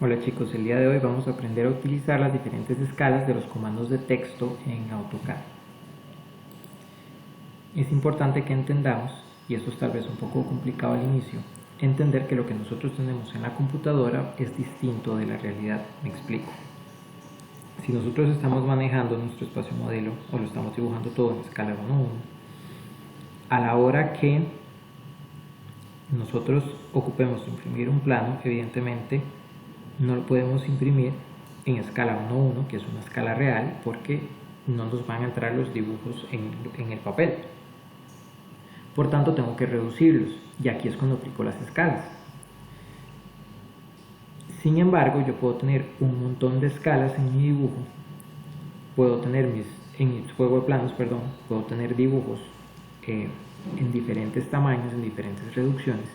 Hola chicos, el día de hoy vamos a aprender a utilizar las diferentes escalas de los comandos de texto en AutoCAD. Es importante que entendamos, y esto es tal vez un poco complicado al inicio, entender que lo que nosotros tenemos en la computadora es distinto de la realidad. Me explico. Si nosotros estamos manejando nuestro espacio modelo o lo estamos dibujando todo en escala 1:1, a la hora que nosotros ocupemos imprimir un plano, evidentemente no lo podemos imprimir en escala 1:1, que es una escala real, porque no nos van a entrar los dibujos en el papel. Por tanto, tengo que reducirlos, y aquí es cuando aplico las escalas. Sin embargo, yo puedo tener un montón de escalas en mi dibujo. Puedo tener en mi juego de planos, puedo tener dibujos en diferentes tamaños, en diferentes reducciones.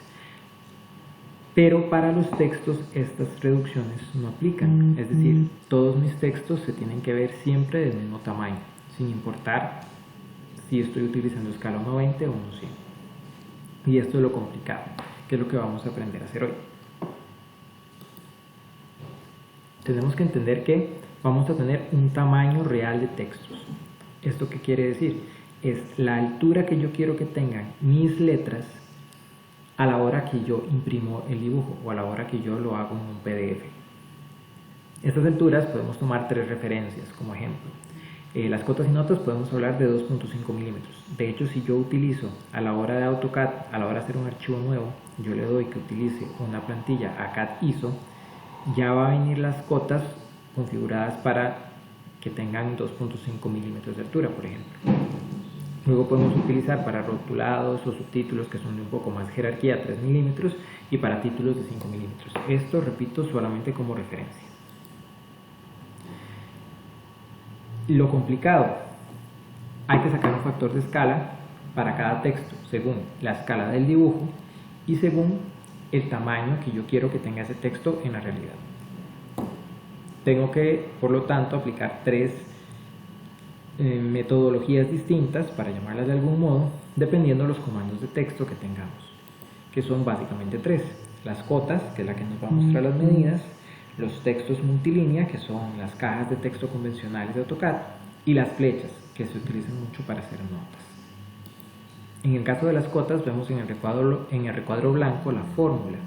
Pero para los textos estas reducciones no aplican, es decir, todos mis textos se tienen que ver siempre del mismo tamaño, sin importar si estoy utilizando escala 1:20 o 1:100. Y esto es lo complicado, que es lo que vamos a aprender a hacer hoy. Tenemos que entender que vamos a tener un tamaño real de textos. ¿Esto qué quiere decir? Es la altura que yo quiero que tengan mis letras a la hora que yo imprimo el dibujo o a la hora que yo lo hago en un PDF. Estas alturas podemos tomar tres referencias como ejemplo. Las cotas y notas podemos hablar de 2.5 milímetros. De hecho, si yo utilizo a la hora de AutoCAD, a la hora de hacer un archivo nuevo, yo le doy que utilice una plantilla ACAD ISO, ya va a venir las cotas configuradas para que tengan 2.5 milímetros de altura, por ejemplo. Luego podemos utilizar para rotulados o subtítulos que son de un poco más jerarquía 3 milímetros y para títulos de 5 milímetros. Esto, repito, solamente como referencia. Lo complicado, hay que sacar un factor de escala para cada texto según la escala del dibujo y según el tamaño que yo quiero que tenga ese texto en la realidad. Tengo que, por lo tanto, aplicar tres metodologías distintas, para llamarlas de algún modo, dependiendo de los comandos de texto que tengamos, que son básicamente tres: las cotas, que es la que nos va a mostrar las medidas; los textos multilínea, que son las cajas de texto convencionales de AutoCAD; y las flechas, que se utilizan mucho para hacer notas. En el caso de las cotas, vemos en el recuadro blanco la fórmula,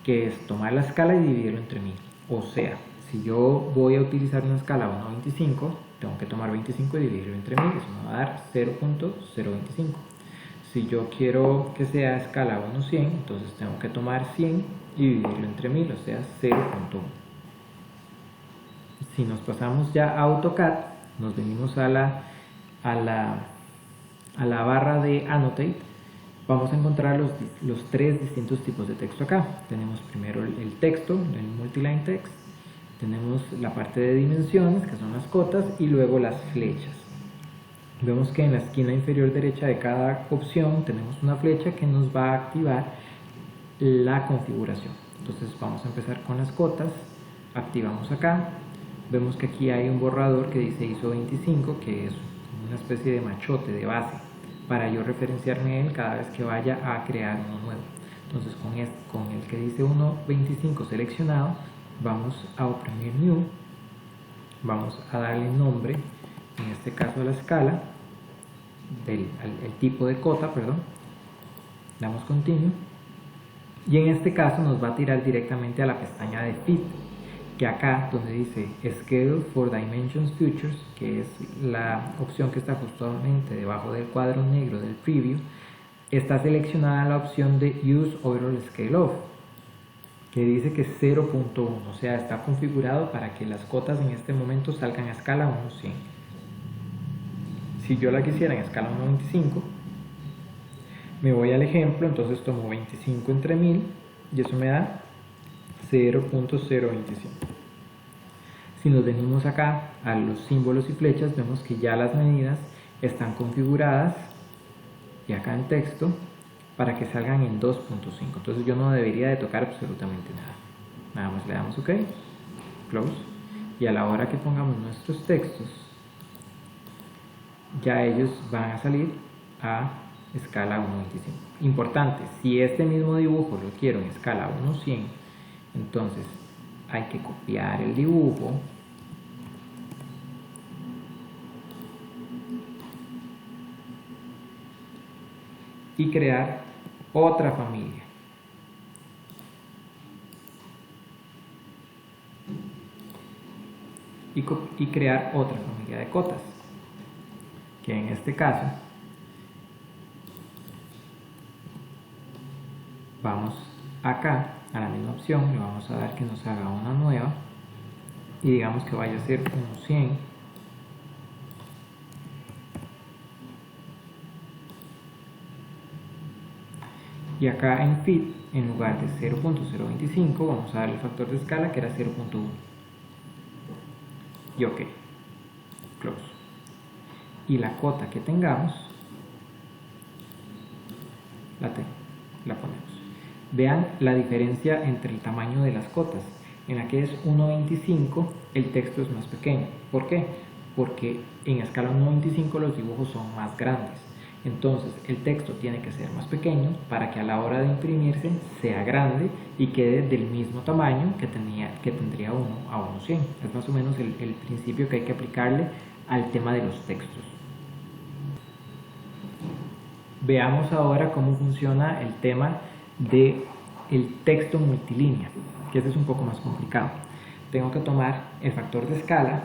que es tomar la escala y dividirlo entre 1000. O sea, si yo voy a utilizar una escala 1:25, tengo que tomar 25 y dividirlo entre 1000, eso me va a dar 0.025. Si yo quiero que sea escala 1:100, entonces tengo que tomar 100 y dividirlo entre 1000, o sea 0.1. Si nos pasamos ya a AutoCAD, nos venimos a la barra de Annotate, vamos a encontrar los tres distintos tipos de texto acá. Tenemos primero el texto, el multiline text, tenemos la parte de dimensiones, que son las cotas, y luego las flechas. Vemos que en la esquina inferior derecha de cada opción tenemos una flecha que nos va a activar la configuración. Entonces vamos a empezar con las cotas, activamos acá, vemos que aquí hay un borrador que dice ISO 25, que es una especie de machote de base para yo referenciarme en él cada vez que vaya a crear uno nuevo. Entonces con el que dice 1:25 seleccionado, vamos a oprimir New, vamos a darle nombre, en este caso a la escala, el tipo de cota, damos Continue, y en este caso nos va a tirar directamente a la pestaña de Fit, que acá donde dice Schedule for Dimensions Futures, que es la opción que está justamente debajo del cuadro negro del Preview, está seleccionada la opción de Use Overall Scale Off, que dice que es 0.1, o sea, está configurado para que las cotas en este momento salgan a escala 1:100. Si yo la quisiera en escala 1:25, me voy al ejemplo, entonces tomo 25 entre 1000 y eso me da 0.025. Si nos venimos acá a los símbolos y flechas, vemos que ya las medidas están configuradas, y acá en texto, para que salgan en 2.5. Entonces yo no debería de tocar absolutamente nada. Nada más le damos OK, Close, y a la hora que pongamos nuestros textos, ya ellos van a salir a escala 1:25. Importante, si este mismo dibujo lo quiero en escala 1:100, entonces hay que copiar el dibujo y crear otra familia. Y crear otra familia de cotas, que en este caso vamos acá a la misma opción, le vamos a dar que nos haga una nueva y digamos que vaya a ser un 100. Y acá en fit, en lugar de 0.025, vamos a dar el factor de escala que era 0.1. Y ok, close. Y la cota que tengamos, la ponemos. Vean la diferencia entre el tamaño de las cotas. En la que es 1.25, el texto es más pequeño. ¿Por qué? Porque en escala 1.25 los dibujos son más grandes. Entonces el texto tiene que ser más pequeño para que a la hora de imprimirse sea grande y quede del mismo tamaño que tendría 1 a 1.100. Es más o menos el principio que hay que aplicarle al tema de los textos. Veamos ahora cómo funciona el tema del texto multilínea, que ese es un poco más complicado. Tengo que tomar el factor de escala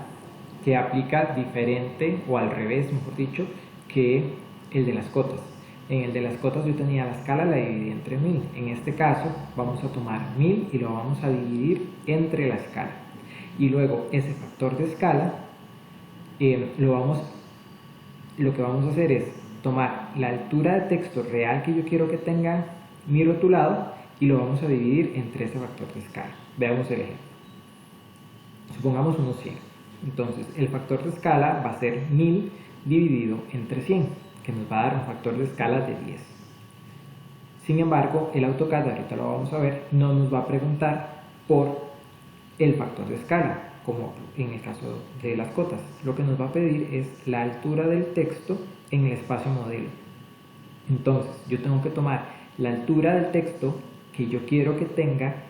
que aplica diferente o al revés, mejor dicho, que el de las cotas. En el de las cotas yo tenía la escala, la dividí entre 1000. En este caso vamos a tomar 1000 y lo vamos a dividir entre la escala. Y luego ese factor de escala lo que vamos a hacer es tomar la altura de texto real que yo quiero que tenga mi rotulado y lo vamos a dividir entre ese factor de escala. Veamos el ejemplo. Supongamos unos 100. Entonces el factor de escala va a ser 1000 dividido entre 100. Que nos va a dar un factor de escala de 10. Sin embargo, el AutoCAD, ahorita lo vamos a ver, no nos va a preguntar por el factor de escala, como en el caso de las cotas. Lo que nos va a pedir es la altura del texto en el espacio modelo. Entonces, yo tengo que tomar la altura del texto que yo quiero que tenga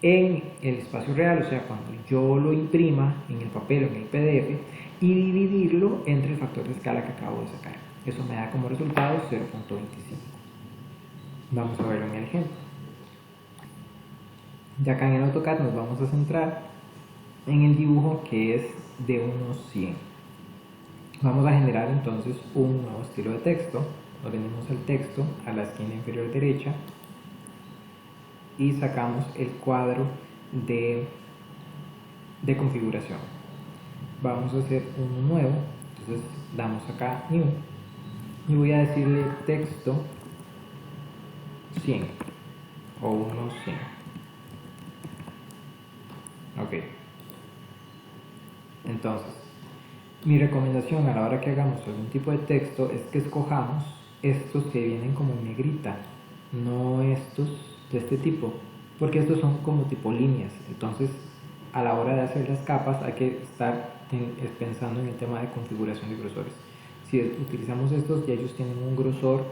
en el espacio real, o sea, cuando yo lo imprima en el papel o en el PDF, y dividirlo entre el factor de escala que acabo de sacar. Eso me da como resultado 0.25. Vamos a verlo en el ejemplo. Ya acá en el AutoCAD nos vamos a centrar en el dibujo que es de unos 100. Vamos a generar entonces un nuevo estilo de texto. Ordenemos el texto a la esquina inferior derecha y sacamos el cuadro de configuración. Vamos a hacer uno nuevo, entonces damos acá New y voy a decirle texto 100 o unos 100. Ok. Entonces, mi recomendación a la hora que hagamos algún tipo de texto es que escojamos estos que vienen como en negrita, no estos de este tipo, porque estos son como tipo líneas. Entonces, a la hora de hacer las capas hay que estar pensando en el tema de configuración de grosores. Si utilizamos estos, ya ellos tienen un grosor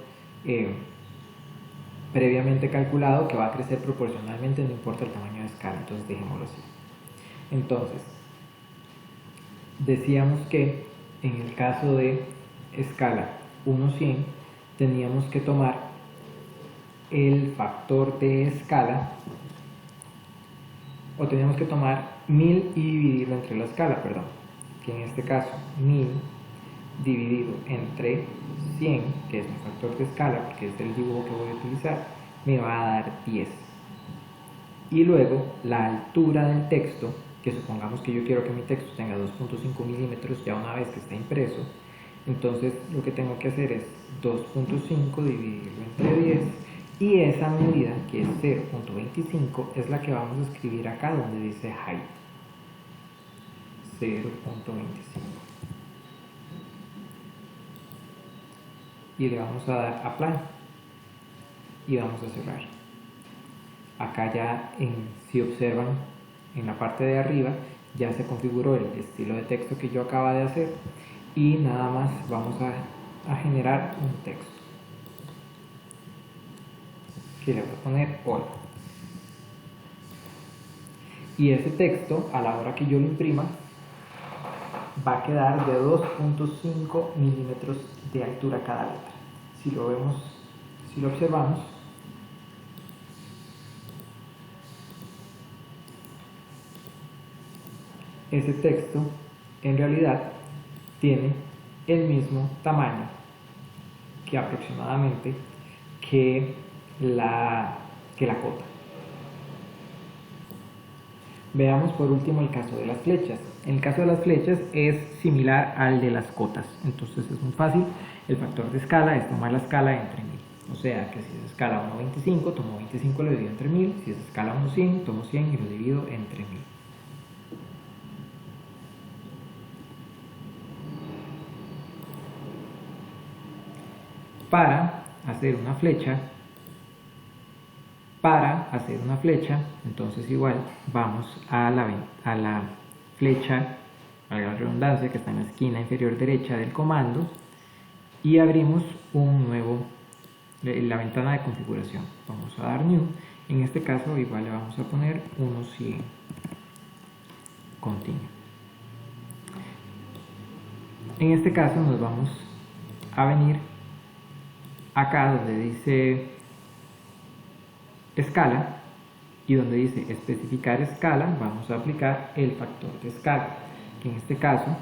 previamente calculado que va a crecer proporcionalmente, no importa el tamaño de escala, entonces dejémoslo así. Entonces, decíamos que en el caso de escala 1:100 teníamos que tomar el factor de escala, o teníamos que tomar 1000 y dividirlo entre la escala, perdón, que en este caso 1000 dividido entre 100, que es mi factor de escala porque es el dibujo que voy a utilizar, me va a dar 10. Y luego la altura del texto, que supongamos que yo quiero que mi texto tenga 2.5 milímetros ya una vez que está impreso, entonces lo que tengo que hacer es 2.5 dividirlo entre 10 y esa medida, que es 0.25, es la que vamos a escribir acá donde dice height. 0.25. Y le vamos a dar apply y vamos a cerrar. Acá ya, si observan, en la parte de arriba ya se configuró el estilo de texto que yo acaba de hacer y nada más vamos a generar un texto que le voy a poner hola. Y ese texto, a la hora que yo lo imprima, va a quedar de 2.5 milímetros de altura cada letra. Si lo vemos, si lo observamos, ese texto en realidad tiene el mismo tamaño que aproximadamente que la cota. Veamos por último el caso de las flechas. En el caso de las flechas es similar al de las cotas, entonces es muy fácil. El factor de escala es tomar la escala entre 1000. O sea que si es escala 1.25, tomo 25 y lo divido entre 1000. Si es escala 1.100, tomo 100 y lo divido entre 1000. Para hacer una flecha, entonces igual vamos a la flecha, valga la redundancia, que está en la esquina inferior derecha del comando, y abrimos la ventana de configuración. Vamos a dar New. En este caso igual le vamos a poner 1.100 continuo. En este caso nos vamos a venir acá donde dice escala y donde dice especificar escala, vamos a aplicar el factor de escala, que en este caso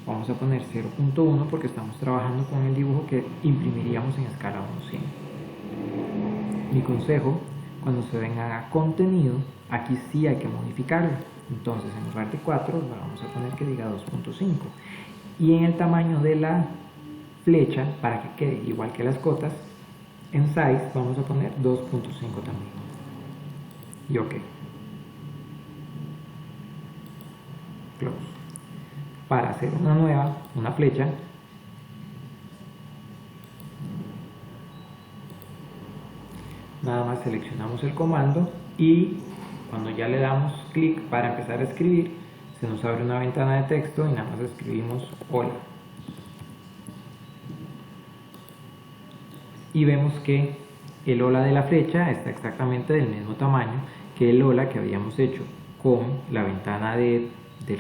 vamos a poner 0.1 porque estamos trabajando con el dibujo que imprimiríamos en escala 1.100. Mi consejo, cuando se venga a contenido, aquí sí hay que modificarlo. Entonces en lugar de 4 vamos a poner que diga 2.5, y en el tamaño de la flecha, para que quede igual que las cotas, en size vamos a poner 2.5 también. Y OK. Close. Para hacer una flecha, nada más seleccionamos el comando y cuando ya le damos clic para empezar a escribir, se nos abre una ventana de texto y nada más escribimos hola. Y vemos que el hola de la flecha está exactamente del mismo tamaño que el hola que habíamos hecho con la ventana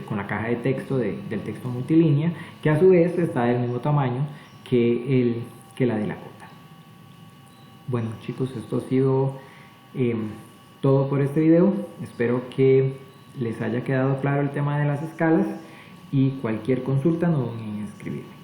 con la caja de texto del texto multilínea, que a su vez está del mismo tamaño que la de la cota. Bueno chicos, esto ha sido todo por este video. Espero que les haya quedado claro el tema de las escalas y cualquier consulta no duden en escribirme.